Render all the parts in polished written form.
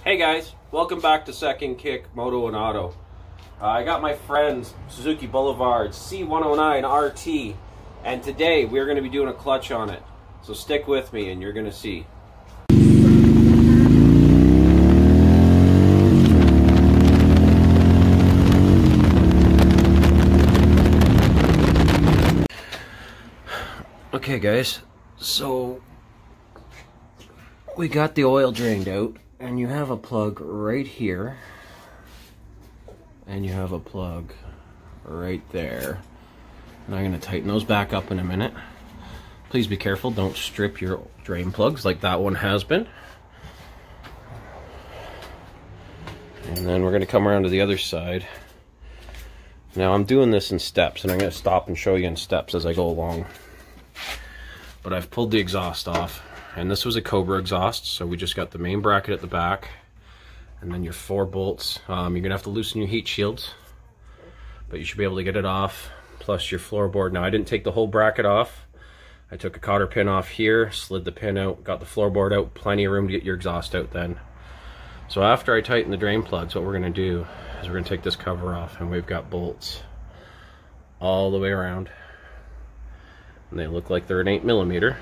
Hey guys, welcome back to Second Kick Moto and Auto. I got my friend's Suzuki Boulevard C109RT, and today we're going to be doing a clutch on it. So stick with me and you're going to see. Okay guys, so we got the oil drained out, and you have a plug right here, and you have a plug right there. And I'm going to tighten those back up in a minute. Please be careful, don't strip your drain plugs like that one has been. And then we're going to come around to the other side. Now I'm doing this in steps, and I'm going to stop and show you in steps as I go along. But I've pulled the exhaust off, and this was a Cobra exhaust, so we just got the main bracket at the back, and then your 4 bolts. You're gonna have to loosen your heat shields, but you should be able to get it off, plus your floorboard. Now I didn't take the whole bracket off. I took a cotter pin off here, slid the pin out, got the floorboard out, plenty of room to get your exhaust out then. So after I tighten the drain plugs, what we're gonna do is we're gonna take this cover off, and we've got bolts all the way around. And they look like they're an 8mm.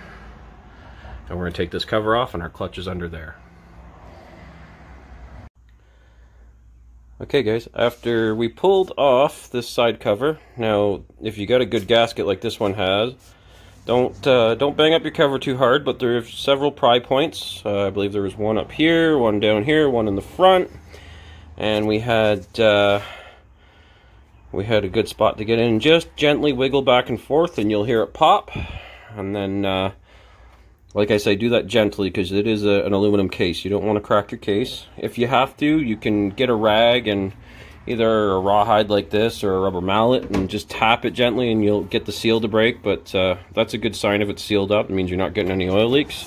And we're going to take this cover off, and our clutch is under there. Okay guys, after we pulled off this side cover, now if you got a good gasket like this one has, don't bang up your cover too hard, but there are several pry points. I believe there was one up here, one down here, one in the front, and we had a good spot to get in. Just gently wiggle back and forth and you'll hear it pop. And then, like I say, do that gently because it is an aluminum case. You don't want to crack your case. If you have to, you can get a rag and either a rawhide like this or a rubber mallet and just tap it gently and you'll get the seal to break. But that's a good sign if it's sealed up. It means you're not getting any oil leaks.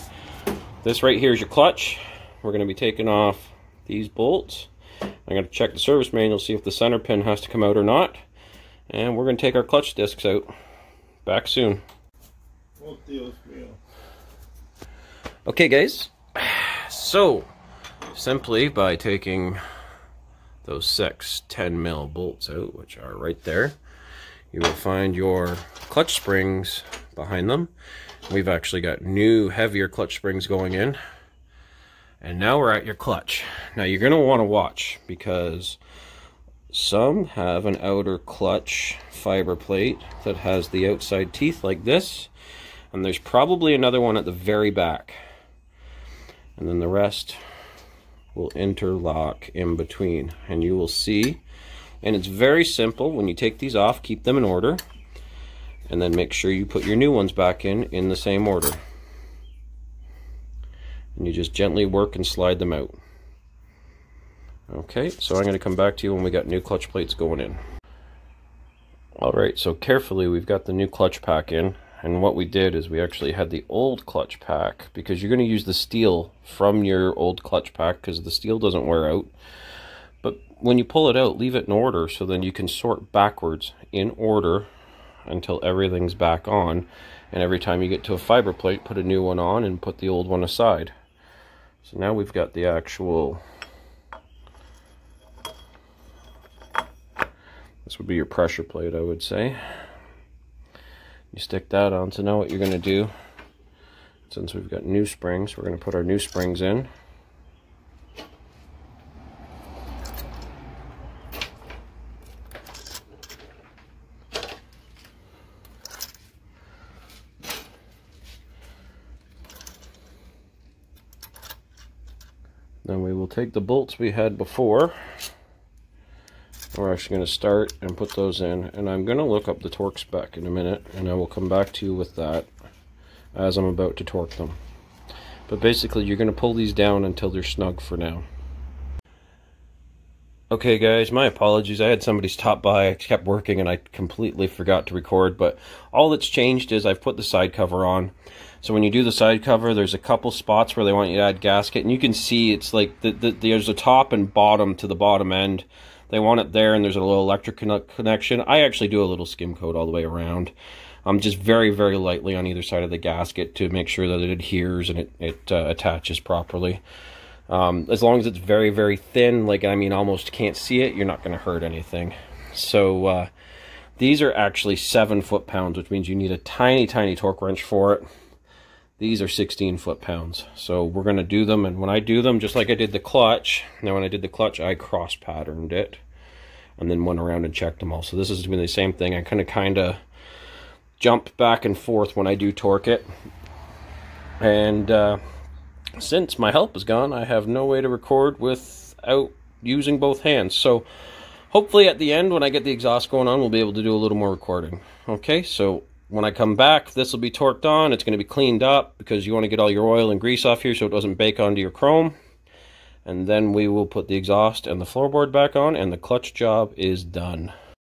This right here is your clutch. We're going to be taking off these bolts. I'm going to check the service manual, see if the center pin has to come out or not. And we're going to take our clutch discs out. Back soon. Okay guys, so simply by taking those 6 10mm bolts out, which are right there, you will find your clutch springs behind them. We've actually got new heavier clutch springs going in. And now we're at your clutch. Now you're going to want to watch because some have an outer clutch fiber plate that has the outside teeth like this, and there's probably another one at the very back. And then the rest will interlock in between, and you will see. And it's very simple. When you take these off, keep them in order, and then make sure you put your new ones back in the same order. And you just gently work and slide them out. Okay, so I'm going to come back to you when we got new clutch plates going in. Alright, so carefully we've got the new clutch pack in, and what we did is we actually had the old clutch pack, because you're going to use the steel from your old clutch pack because the steel doesn't wear out. But when you pull it out, leave it in order so then you can sort backwards in order until everything's back on, and every time you get to a fiber plate, put a new one on and put the old one aside. So now we've got the actual, this would be your pressure plate, I would say. You stick that on. So now what you're going to do, since we've got new springs, we're going to put our new springs in. Then we will take the bolts we had before. We're actually going to start and put those in, and I'm going to look up the torque spec in a minute, and I will come back to you with that as I'm about to torque them. But basically you're going to pull these down until they're snug for now. Okay guys, my apologies. I had somebody stop by. I kept working and I completely forgot to record, but all that's changed is I've put the side cover on. So when you do the side cover, there's a couple spots where they want you to add gasket, and you can see it's like there's a top and bottom to the bottom end. They want it there, and there's a little electric connection. I actually do a little skim coat all the way around. Just very, very lightly on either side of the gasket to make sure that it adheres and it attaches properly. As long as it's very, very thin, like, I mean, almost can't see it, you're not going to hurt anything. So these are actually 7 foot-pounds, which means you need a tiny, tiny torque wrench for it. These are 16 foot-pounds. So we're going to do them, and when I do them, just like I did the clutch, now when I did the clutch, I cross-patterned it, and then went around and checked them all. So this is doing the same thing. I kind of jump back and forth when I do torque it. And since my help is gone, I have no way to record without using both hands. So hopefully at the end, when I get the exhaust going on, we'll be able to do a little more recording. Okay, so when I come back, this will be torqued on. It's going to be cleaned up because you want to get all your oil and grease off here so it doesn't bake onto your chrome. And then we will put the exhaust and the floorboard back on, and the clutch job is done.